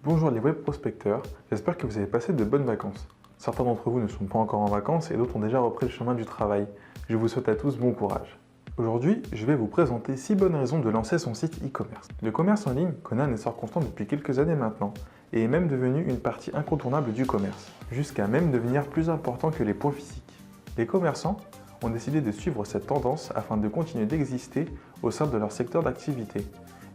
Bonjour les web prospecteurs, j'espère que vous avez passé de bonnes vacances. Certains d'entre vous ne sont pas encore en vacances et d'autres ont déjà repris le chemin du travail. Je vous souhaite à tous bon courage. Aujourd'hui, je vais vous présenter 6 bonnes raisons de lancer son site e-commerce. Le commerce en ligne connaît un essor constant depuis quelques années maintenant et est même devenu une partie incontournable du commerce, jusqu'à même devenir plus important que les points physiques. Les commerçants ont décidé de suivre cette tendance afin de continuer d'exister au sein de leur secteur d'activité.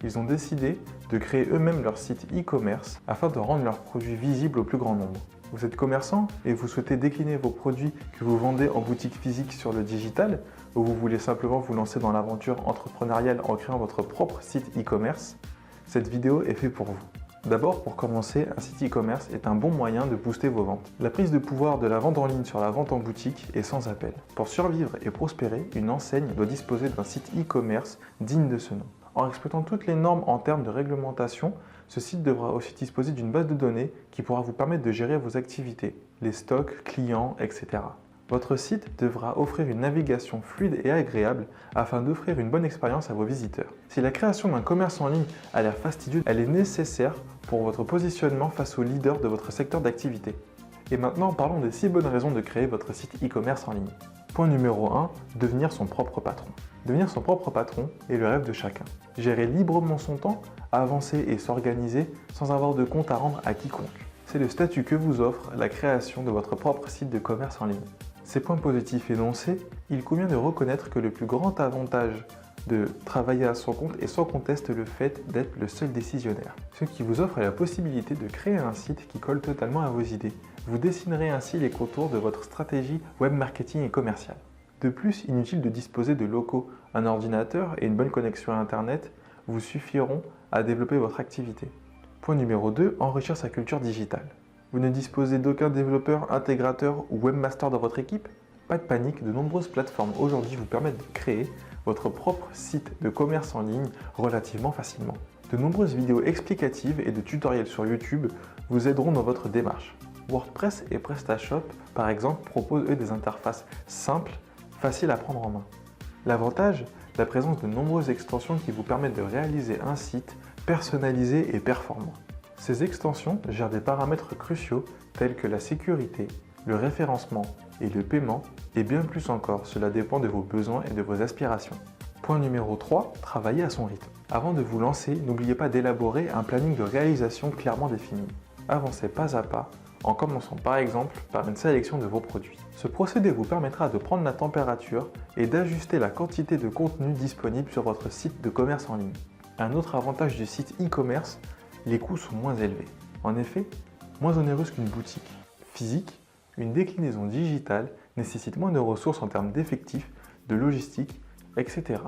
Ils ont décidé de créer eux-mêmes leur site e-commerce afin de rendre leurs produits visibles au plus grand nombre. Vous êtes commerçant et vous souhaitez décliner vos produits que vous vendez en boutique physique sur le digital, ou vous voulez simplement vous lancer dans l'aventure entrepreneuriale en créant votre propre site e-commerce, cette vidéo est faite pour vous. D'abord, pour commencer, un site e-commerce est un bon moyen de booster vos ventes. La prise de pouvoir de la vente en ligne sur la vente en boutique est sans appel. Pour survivre et prospérer, une enseigne doit disposer d'un site e-commerce digne de ce nom. En respectant toutes les normes en termes de réglementation, ce site devra aussi disposer d'une base de données qui pourra vous permettre de gérer vos activités, les stocks, clients, etc. Votre site devra offrir une navigation fluide et agréable afin d'offrir une bonne expérience à vos visiteurs. Si la création d'un commerce en ligne a l'air fastidieuse, elle est nécessaire pour votre positionnement face aux leaders de votre secteur d'activité. Et maintenant, parlons des 6 bonnes raisons de créer votre site e-commerce en ligne. Point numéro 1, devenir son propre patron. Devenir son propre patron est le rêve de chacun. Gérer librement son temps, avancer et s'organiser sans avoir de compte à rendre à quiconque. C'est le statut que vous offre la création de votre propre site de commerce en ligne. Ces points positifs énoncés, il convient de reconnaître que le plus grand avantage de travailler à son compte est sans conteste le fait d'être le seul décisionnaire. Ce qui vous offre la possibilité de créer un site qui colle totalement à vos idées. Vous dessinerez ainsi les contours de votre stratégie web marketing et commerciale. De plus, inutile de disposer de locaux, un ordinateur et une bonne connexion à Internet vous suffiront à développer votre activité. Point numéro 2, enrichir sa culture digitale. Vous ne disposez d'aucun développeur, intégrateur ou webmaster dans votre équipe? Pas de panique, de nombreuses plateformes aujourd'hui vous permettent de créer votre propre site de commerce en ligne relativement facilement. De nombreuses vidéos explicatives et de tutoriels sur YouTube vous aideront dans votre démarche. WordPress et PrestaShop, par exemple, proposent eux des interfaces simples, faciles à prendre en main. L'avantage, la présence de nombreuses extensions qui vous permettent de réaliser un site personnalisé et performant. Ces extensions gèrent des paramètres cruciaux tels que la sécurité, le référencement et le paiement, et bien plus encore, cela dépend de vos besoins et de vos aspirations. Point numéro 3, travailler à son rythme. Avant de vous lancer, n'oubliez pas d'élaborer un planning de réalisation clairement défini. Avancez pas à pas, en commençant par exemple par une sélection de vos produits. Ce procédé vous permettra de prendre la température et d'ajuster la quantité de contenu disponible sur votre site de commerce en ligne. Un autre avantage du site e-commerce, les coûts sont moins élevés. En effet, moins onéreuse qu'une boutique physique, une déclinaison digitale nécessite moins de ressources en termes d'effectifs, de logistique, etc.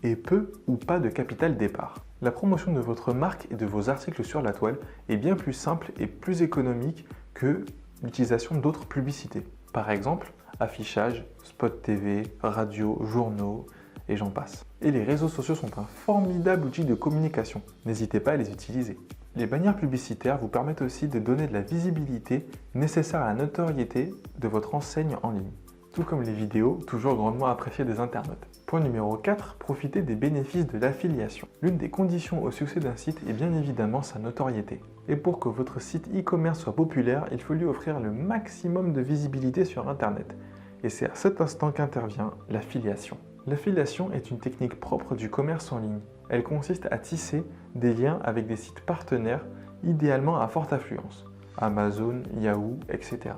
et peu ou pas de capital départ. La promotion de votre marque et de vos articles sur la toile est bien plus simple et plus économique que l'utilisation d'autres publicités. Par exemple, affichage, spot TV, radio, journaux, et j'en passe. Et les réseaux sociaux sont un formidable outil de communication. N'hésitez pas à les utiliser. Les bannières publicitaires vous permettent aussi de donner de la visibilité nécessaire à la notoriété de votre enseigne en ligne. Tout comme les vidéos, toujours grandement appréciées des internautes. Point numéro 4, profitez des bénéfices de l'affiliation. L'une des conditions au succès d'un site est bien évidemment sa notoriété. Et pour que votre site e-commerce soit populaire, il faut lui offrir le maximum de visibilité sur Internet. Et c'est à cet instant qu'intervient l'affiliation. L'affiliation est une technique propre du commerce en ligne. Elle consiste à tisser des liens avec des sites partenaires, idéalement à forte affluence, Amazon, Yahoo, etc.,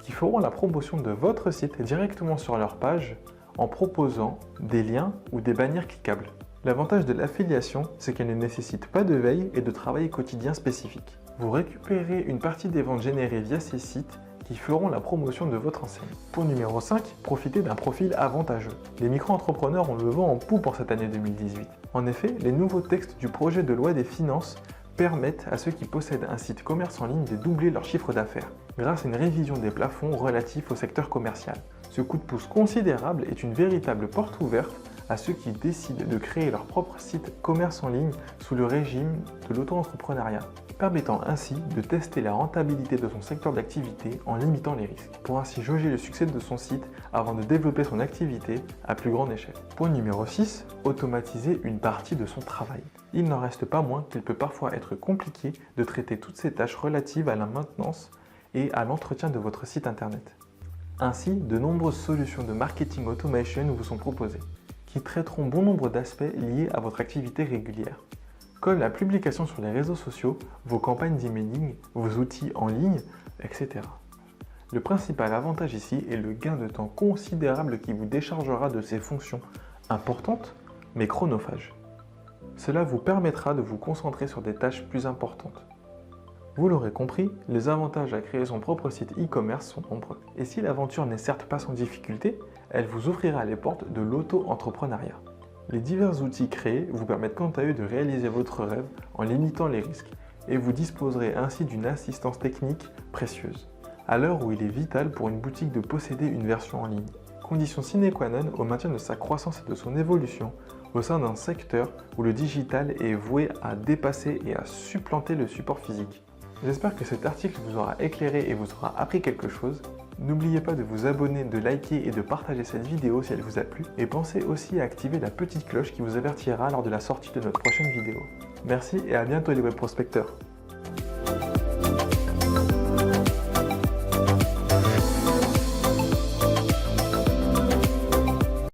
qui feront la promotion de votre site directement sur leur page en proposant des liens ou des bannières cliquables. L'avantage de l'affiliation, c'est qu'elle ne nécessite pas de veille et de travail quotidien spécifique. Vous récupérez une partie des ventes générées via ces sites qui feront la promotion de votre enseigne. Point numéro 5, profitez d'un profil avantageux. Les micro-entrepreneurs ont le vent en poupe pour cette année 2018. En effet, les nouveaux textes du projet de loi des finances permettent à ceux qui possèdent un site commerce en ligne de doubler leur chiffre d'affaires, grâce à une révision des plafonds relatifs au secteur commercial. Ce coup de pouce considérable est une véritable porte ouverte à ceux qui décident de créer leur propre site commerce en ligne sous le régime de l'auto-entrepreneuriat. permettant ainsi de tester la rentabilité de son secteur d'activité en limitant les risques, pour ainsi jauger le succès de son site avant de développer son activité à plus grande échelle. Point numéro 6, automatiser une partie de son travail. Il n'en reste pas moins qu'il peut parfois être compliqué de traiter toutes ces tâches relatives à la maintenance et à l'entretien de votre site internet. Ainsi, de nombreuses solutions de marketing automation vous sont proposées, qui traiteront bon nombre d'aspects liés à votre activité régulière, comme la publication sur les réseaux sociaux, vos campagnes d'emailing, vos outils en ligne, etc. Le principal avantage ici est le gain de temps considérable qui vous déchargera de ces fonctions importantes mais chronophages. Cela vous permettra de vous concentrer sur des tâches plus importantes. Vous l'aurez compris, les avantages à créer son propre site e-commerce sont nombreux. Et si l'aventure n'est certes pas sans difficulté, elle vous ouvrira les portes de l'auto-entrepreneuriat. Les divers outils créés vous permettent quant à eux de réaliser votre rêve en limitant les risques et vous disposerez ainsi d'une assistance technique précieuse, à l'heure où il est vital pour une boutique de posséder une version en ligne. Condition sine qua non au maintien de sa croissance et de son évolution au sein d'un secteur où le digital est voué à dépasser et à supplanter le support physique. J'espère que cet article vous aura éclairé et vous aura appris quelque chose. N'oubliez pas de vous abonner, de liker et de partager cette vidéo si elle vous a plu. Et pensez aussi à activer la petite cloche qui vous avertira lors de la sortie de notre prochaine vidéo. Merci et à bientôt les web prospecteurs.